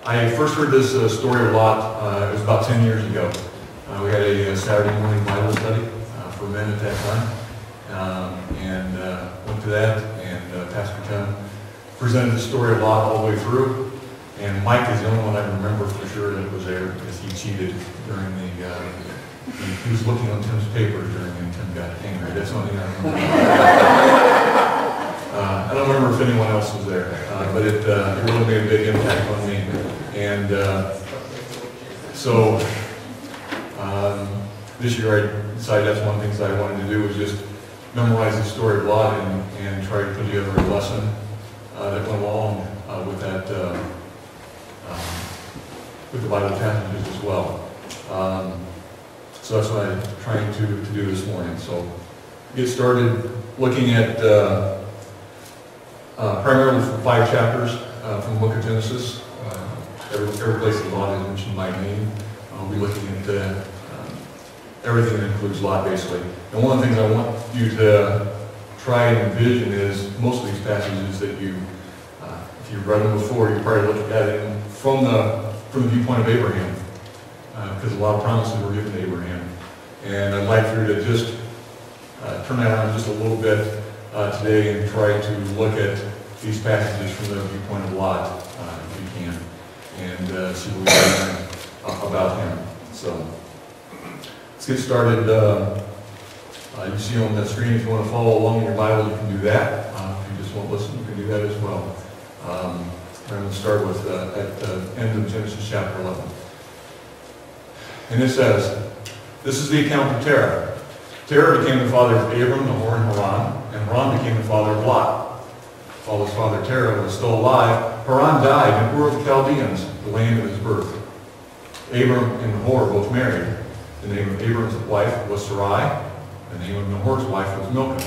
I first heard this story a lot, it was about 10 years ago. We had a Saturday morning Bible study for men at that time, and went to that, and Pastor Tim presented the story a lot all the way through, and Mike is the only one I remember for sure that was there because he cheated during the, he was looking on Tim's paper when Tim got angry. That's the only thing I remember. I don't remember if anyone else was there, but it really made a big impact on me. And so this year I decided that's one of the things I wanted to do was just memorize the story a lot and try to put together a lesson that went along with that, with the Bible passages as well. So that's what I'm trying to do this morning. So get started looking at primarily from 5 chapters from the book of Genesis. Every place that Lot is mentioned by name. I'll be looking at everything that includes Lot, basically. And one of the things I want you to try and envision is most of these passages that you, if you've read them before, you probably look at it from the viewpoint of Abraham, because a lot of promises were given to Abraham. And I'd like for you to just turn that on just a little bit today and try to look at these passages from the viewpoint of Lot, if you can, and see what we can learn about him. So let's get started. You see on the screen, if you want to follow along in your Bible, you can do that. If you just want to listen, you can do that as well. I'm going to start with at the end of Genesis chapter 11. And it says, this is the account of Terah. Terah became the father of Abram, Nahor, and Haran, and Haran became the father of Lot. While his father Terah was still alive, Haran died in Ur of the Chaldeans, the land of his birth. Abram and Nahor both married. The name of Abram's wife was Sarai. The name of Nahor's wife was Milcah.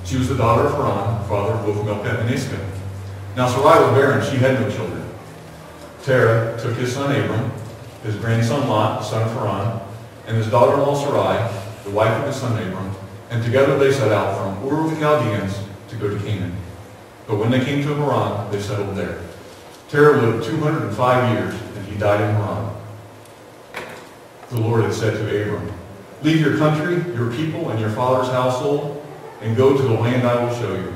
She was the daughter of Haran, father of both Milcah and Iscah. Now Sarai was barren, she had no children. Terah took his son Abram, his grandson Lot, the son of Haran, and his daughter-in-law Sarai, the wife of his son Abram, and together they set out from Ur of the Chaldeans to go to Canaan. But when they came to Haran, they settled there. Terah lived 205 years, and he died in Haran. The Lord had said to Abram, leave your country, your people, and your father's household, and go to the land I will show you.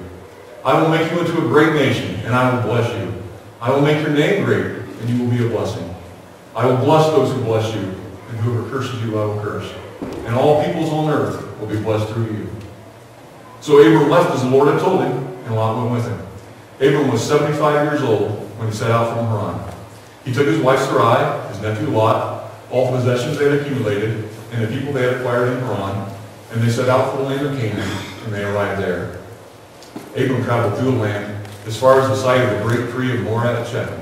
I will make you into a great nation, and I will bless you. I will make your name great, and you will be a blessing. I will bless those who bless you, and whoever curses you I will curse. And all peoples on earth will be blessed through you. So Abram left as the Lord had told him, and Lot went with him. Abram was 75 years old when he set out from Haran. He took his wife Sarai, his nephew Lot, all the possessions they had accumulated, and the people they had acquired in Haran, and they set out for the land of Canaan, and they arrived there. Abram traveled through the land as far as the site of the great tree of Moreh at Shechem.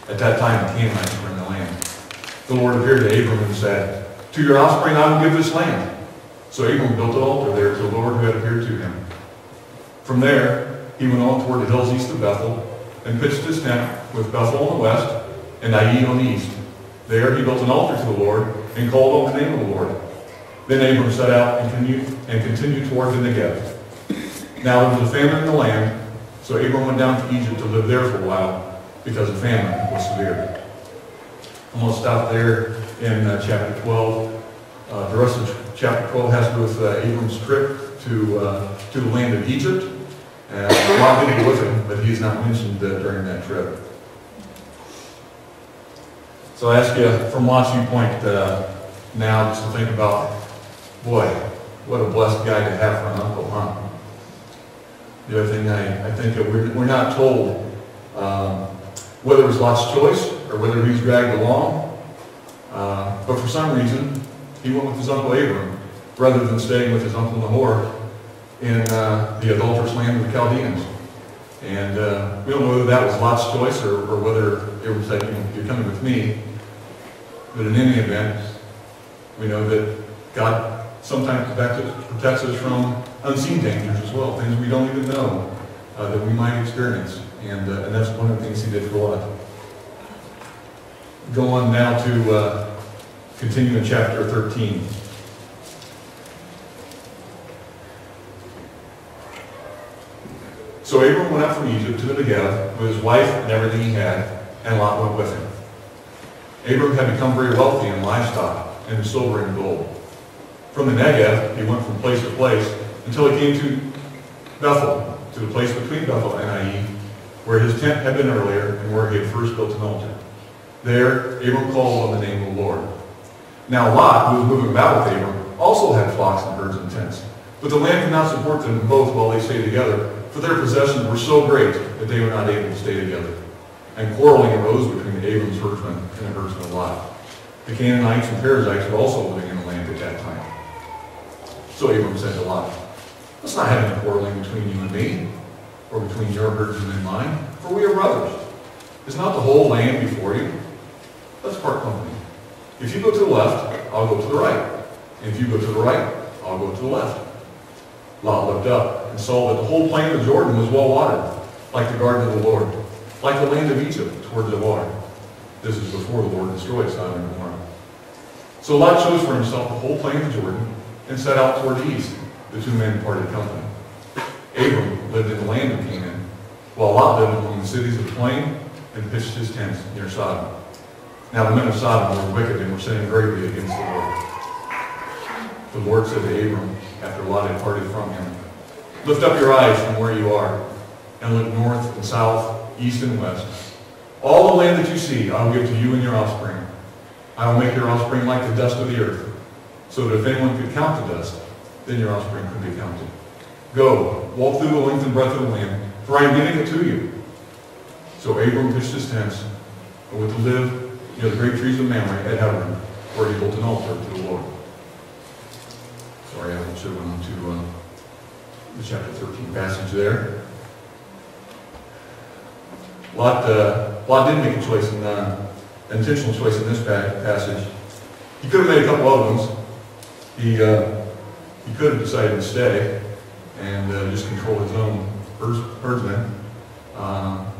At that time the Canaanites were in the land. The Lord appeared to Abram and said, to your offspring I will give this land. So Abram built an altar there to the Lord who had appeared to him. From there he went on toward the hills east of Bethel, and pitched his tent with Bethel on the west and Ai on the east. There he built an altar to the Lord and called on the name of the Lord. Then Abram set out and continued toward the Negev. Now there was a famine in the land, so Abram went down to Egypt to live there for a while, because the famine was severe. I'm going to stop there in chapter 12. The rest of chapter 12 has to do with Abram's trip to the land of Egypt. Lot did go with him, but he's not mentioned during that trip. So I ask you, from Lot's viewpoint now, just to think about, boy, what a blessed guy to have for an uncle, huh? The other thing I think that we're not told whether it was Lot's choice or whether he was dragged along, but for some reason he went with his uncle Abram rather than staying with his uncle Nahor in the adulterous land of the Chaldeans. And we don't know whether that was Lot's choice or whether it was like, you're coming with me. But in any event, we know that God sometimes protects us from unseen dangers as well, things we don't even know that we might experience. And that's one of the things he did for Lot. Go on now to continue in chapter 13. So Abram went up from Egypt to the Negev with his wife and everything he had, and Lot went with him. Abram had become very wealthy in livestock and in silver and gold. From the Negev, he went from place to place until he came to Bethel, to the place between Bethel and Ai, where his tent had been earlier and where he had first built an altar. There, Abram called on the name of the Lord. Now Lot, who was moving about with Abram, also had flocks and herds and tents. But the land could not support them both while they stayed together, for their possessions were so great that they were not able to stay together. And quarreling arose between Abram's herdsmen and the herdsmen of Lot. The Canaanites and Perizzites were also living in the land at that time. So Abram said to Lot, let's not have any quarreling between you and me, or between your herdsmen and mine, for we are brothers. Is not the whole land before you? Let's part company. If you go to the left, I'll go to the right. And if you go to the right, I'll go to the left. Lot looked up and saw that the whole plain of Jordan was well watered, like the garden of the Lord, like the land of Egypt toward the water. This is before the Lord destroyed Sodom and Gomorrah. So Lot chose for himself the whole plain of Jordan and set out toward the east. The two men parted company. Abram lived in the land of Canaan, while Lot lived among the cities of the plain and pitched his tents near Sodom. Now the men of Sodom were wicked and were sinning greatly against the Lord. The Lord said to Abram, after Lot had parted from him, lift up your eyes from where you are, and look north and south, east and west. All the land that you see I will give to you and your offspring. I will make your offspring like the dust of the earth, so that if anyone could count the dust, then your offspring could be counted. Go, walk through the length and breadth of the land, for I am giving it to you. So Abram pitched his tents, and went to live near the great trees of Mamre at Hebron, where he built an altar to the Lord. Sorry, I should have went on to the chapter 13 passage there. Lot did make a choice, an intentional choice in this passage. He could have made a couple other ones. He could have decided to stay and just control his own herdsmen.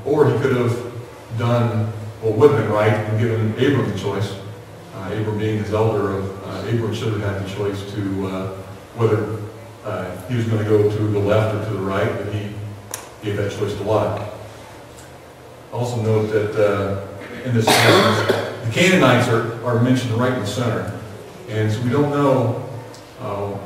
Or he could have done what would have been right and given Abram the choice. Abram being his elder, Abram should have had the choice to whether he was going to go to the left or to the right, but he gave that choice to Lot. Also note that in this passage, the Canaanites are mentioned right in the center. And so we don't know,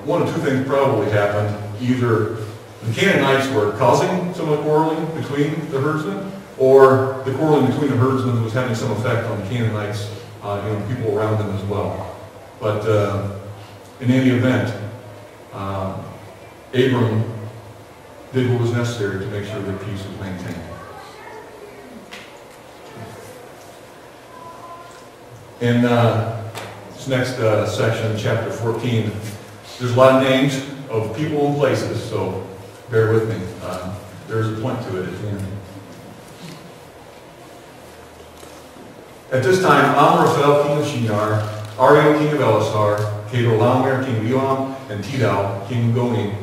one of two things probably happened. Either the Canaanites were causing some of the quarreling between the herdsmen, or the quarreling between the herdsmen was having some effect on the Canaanites, people around them as well. But in any event, Abram did what was necessary to make sure that peace was maintained. In this next section, chapter 14, there's a lot of names of people and places, so bear with me. There's a point to it at the end. At this time, Amraphel, king of Shinar, Ariel, king of Elasar, Kedorlaomer, king of Elam, and Tidal, king of Goim,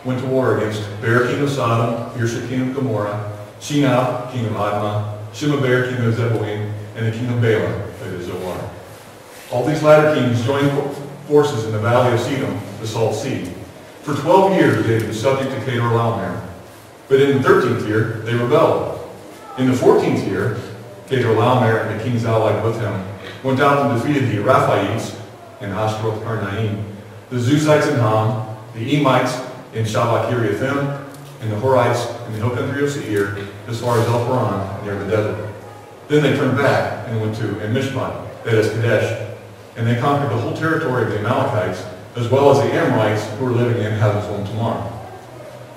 went to war against Ber, king of Sodom, Birsha, king of Gomorrah, Shinab, king of Admah, Shemeber, king of Zeboim, and the king of Bela, that is Zoar. All these latter kings joined forces in the valley of Sedom, the Salt Sea. For 12 years they had been subject to Kedorlaomer. But in the 13th year, they rebelled. In the 14th year, Kedorlaomer and the kings allied with him went out and defeated the Raphaites in Ashtaroth Karnaim, the Zuzites in Ham, the Emites in Shavah Kiriathim, and the Horites in the hill country of Seir, as far as El Paran, near the desert. Then they turned back and went to Mishpat, that is Kadesh, and they conquered the whole territory of the Amalekites, as well as the Amorites who were living in Hazazon Tamar.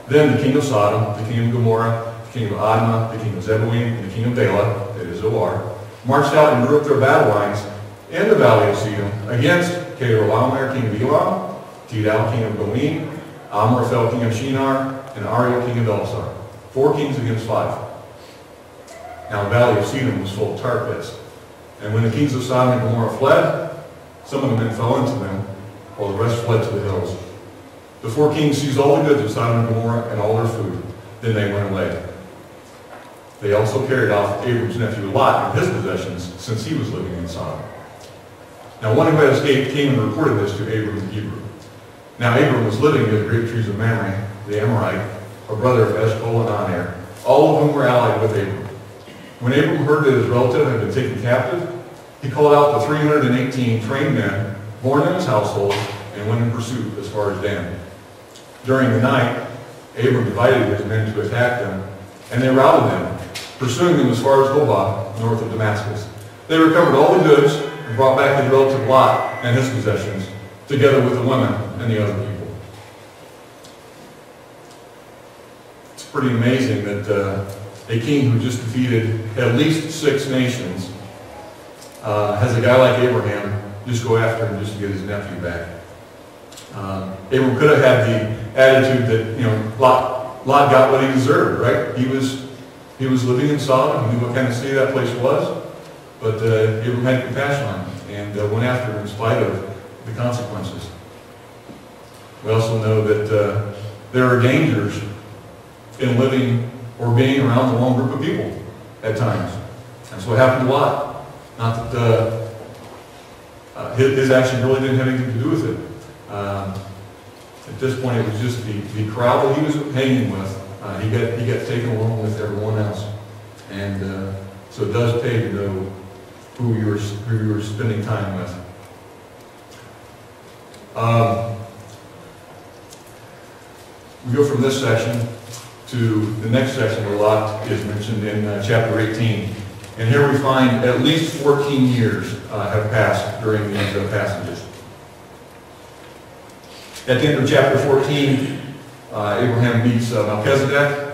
Then the king of Sodom, the king of Gomorrah, the king of Admah, the king of Zeboim, and the king of Bela, that is Zoar, marched out and drew up their battle lines in the valley of Sedom against Kedorlaomer, king of Elam, Tidal, king of Goim, Amraphel, king of Shinar, and Ariel, king of Elasar. 4 kings against 5. Now the valley of Sedom was full of tar pits. And when the kings of Sodom and Gomorrah fled, some of the men fell into them, while the rest fled to the hills. The 4 kings seized all the goods of Sodom and Gomorrah and all their food. Then they went away. They also carried off Abram's nephew Lot and his possessions, since he was living in Sodom. Now one who had escaped came and reported this to Abram the Hebrew. Now Abram was living near the great trees of Mamre, the Amorite, a brother of Eshcol and Aner, all of whom were allied with Abram. When Abram heard that his relative had been taken captive, he called out the 318 trained men born in his household and went in pursuit as far as Dan. During the night, Abram divided his men to attack them, and they routed them, pursuing them as far as Hobah, north of Damascus. They recovered all the goods and brought back his relative Lot and his possessions, together with the women and the other people. It's pretty amazing that a king who just defeated at least 6 nations has a guy like Abraham just go after him just to get his nephew back. Abram could have had the attitude that, Lot got what he deserved, right? He was living in Sodom. He knew what kind of city that place was. But Abram had compassion on him and went after him in spite of the consequences. We also know that there are dangers in living or being around the wrong group of people at times. That's what happened to Lot. Not that his action really didn't have anything to do with it. At this point, it was just the crowd that he was hanging with. He got taken along with everyone else. And so it does pay to know who you were spending time with. We go from this section to the next section where Lot is mentioned in chapter 18. And here we find at least 14 years have passed during these passages. At the end of chapter 14, Abraham meets Melchizedek,